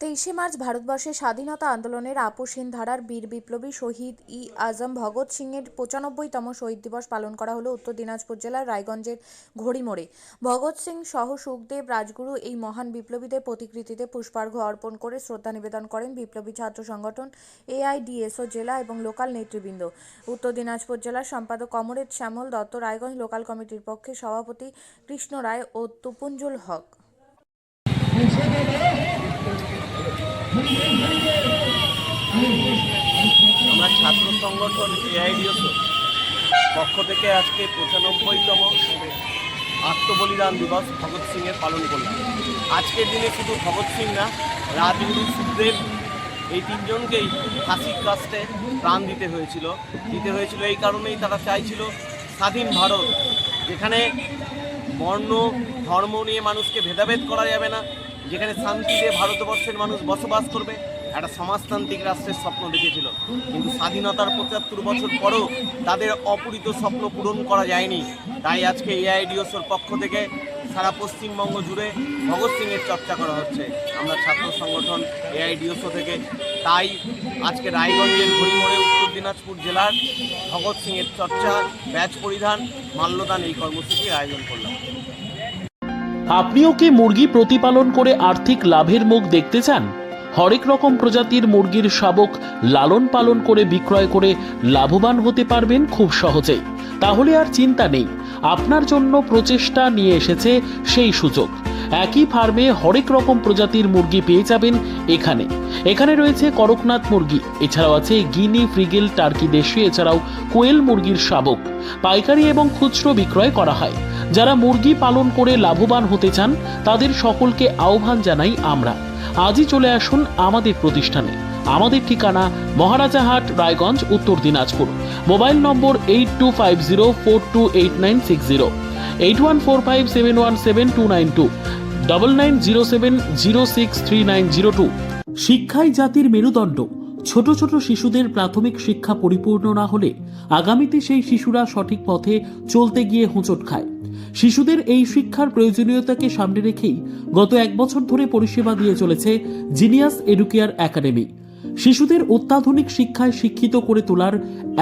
23 March ভারতবর্ষের স্বাধীনতা আন্দোলনের আপোষহীন ধারার বীর বিপ্লবী শহীদ আজম ভগৎ সিংয়ের 95তম শহীদ দিবস পালন করা হলো উত্তর দিনাজপুর জেলার রায়গঞ্জের ঘড়িমোড়ে। ভগৎ সিং সহ সুখদেব রাজগুরু এই মহান বিপ্লবীদের প্রতিকৃতিতে পুষ্পার্ঘ্য অর্পণ করে শ্রদ্ধা নিবেদন করেন বিপ্লবী ছাত্র সংগঠন এআইডিএসও জেলা এবং লোকাল নেতৃবৃন্দ। উত্তর দিনাজপুর জেলার সম্পাদক কমরেড শ্যামল দত্ত, রায়গঞ্জ লোকাল কমিটির পক্ষে সভাপতি কৃষ্ণ রায় ও তুপুঞ্জুল হক। আমরা ছাত্র সংগঠন এআইডিএসও পক্ষ থেকে আজকে 95তম আত্মবলিদান দিবস ভগৎ সিংয়ের পালন করলাম। আজকের দিনে শুধু ভগৎ সিং না, রাজগুরু, সুখদেব এই তিনজনকেই ফাঁসির কাস্টে প্রাণ দিতে হয়েছিল এই কারণেই তারা চাইছিল স্বাধীন ভারত, যেখানে বর্ণ ধর্ম নিয়ে মানুষকে ভেদাভেদ করা যাবে না, যেখানে শান্তিতে ভারতবর্ষের মানুষ বসবাস করবে, একটা সমাজতান্ত্রিক রাষ্ট্রের স্বপ্ন দেখেছিল। কিন্তু স্বাধীনতার 75 বছর পরেও তাদের অপূরিত স্বপ্ন পূরণ করা যায়নি। তাই আজকে এআইডিএসওর পক্ষ থেকে সারা পশ্চিমবঙ্গ জুড়ে ভগৎ সিংয়ের চর্চা করা হচ্ছে। আমরা ছাত্র সংগঠন এআইডিএসও থেকে তাই আজকে রায়গঞ্জের ঘড়িমোড়ে উত্তর দিনাজপুর জেলার ভগৎ সিংয়ের চর্চা, ব্যাচ পরিধান, মাল্যদান এই কর্মসূচির আয়োজন করলাম। আপনিও কি মুরগি প্রতিপালন করে আর্থিক লাভের মুখ দেখতে চান? হরেক রকম প্রজাতির মুরগির শাবক লালন পালন করে বিক্রয় করে লাভবান হতে পারবেন খুব সহজেই। তাহলে আর চিন্তা নেই, আপনার জন্য প্রচেষ্টা নিয়ে এসেছে সেই সুযোগ। একই ফার্মে হরেক রকম প্রজাতির মুরগি পেয়ে যাবেন এখানে রয়েছে করকনাথ মুরগি, এছাড়াও আছে গিনি, ফ্রিগেল, টার্কি দেশি, এছাড়াও কোয়েল মুরগির শাবক পাইকারি এবং খুচরো বিক্রয় করা হয়। যারা মুরগি পালন করে লাভবান হতে চান তাদের সকলকে আহ্বান জানাই আমরা। আজই চলে আসুন আমাদের প্রতিষ্ঠানে। আমাদের ঠিকানা মহারাজাহাট, রায়গঞ্জ, উত্তর দিনাজপুর। মোবাইল নম্বর 8250428960, 8145717292, 9907063902। শিক্ষাই জাতির মেরুদণ্ড। ছোট ছোট শিশুদের প্রাথমিক শিক্ষা পরিপূর্ণ না হলে আগামীতে সেই শিশুরা সঠিক পথে চলতে গিয়ে হোঁচট খায়। শিশুদের এই শিক্ষার প্রয়োজনীয়তাকে সামনে রেখেই গত 1 বছর ধরে পরিষেবা দিয়ে চলেছে জিনিয়াস এডুকেয়ার একাডেমি। শিশুদের অত্যাধুনিক শিক্ষায় শিক্ষিত করে তোলার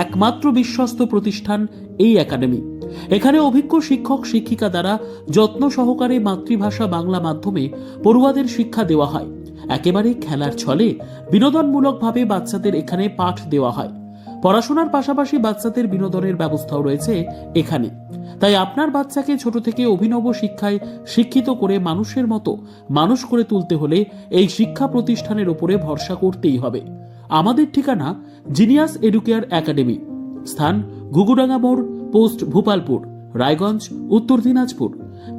একমাত্র বিশ্বস্ত প্রতিষ্ঠান এই একাডেমি। এখানে অভিজ্ঞ শিক্ষক শিক্ষিকা দ্বারা যত্ন সহকারে মাতৃভাষা বাংলা মাধ্যমে পড়ুয়াদের শিক্ষা দেওয়া হয়। একেবারে খেলার ছলে বিনোদনমূলকভাবে বাচ্চাদের এখানে পাঠ দেওয়া হয়। পড়াশোনার পাশাপাশি বাচ্চাদের বিনোদনের ব্যবস্থাও রয়েছে এখানে। তাই আপনার বাচ্চাকে ছোট থেকে অভিনব শিক্ষায় শিক্ষিত করে মানুষের মতো মানুষ করে তুলতে হলে এই শিক্ষা প্রতিষ্ঠানের উপরে ভরসা করতেই হবে। আমাদের ঠিকানা জিনিয়াস এডুকেয়ার একাডেমি, স্থান ঘুঘুডাঙ্গা মোড়, পোস্ট ভূপালপুর, রায়গঞ্জ, উত্তর দিনাজপুর।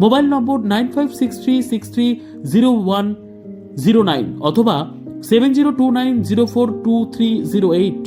মোবাইল নম্বর 9563630109 অথবা 7029042308।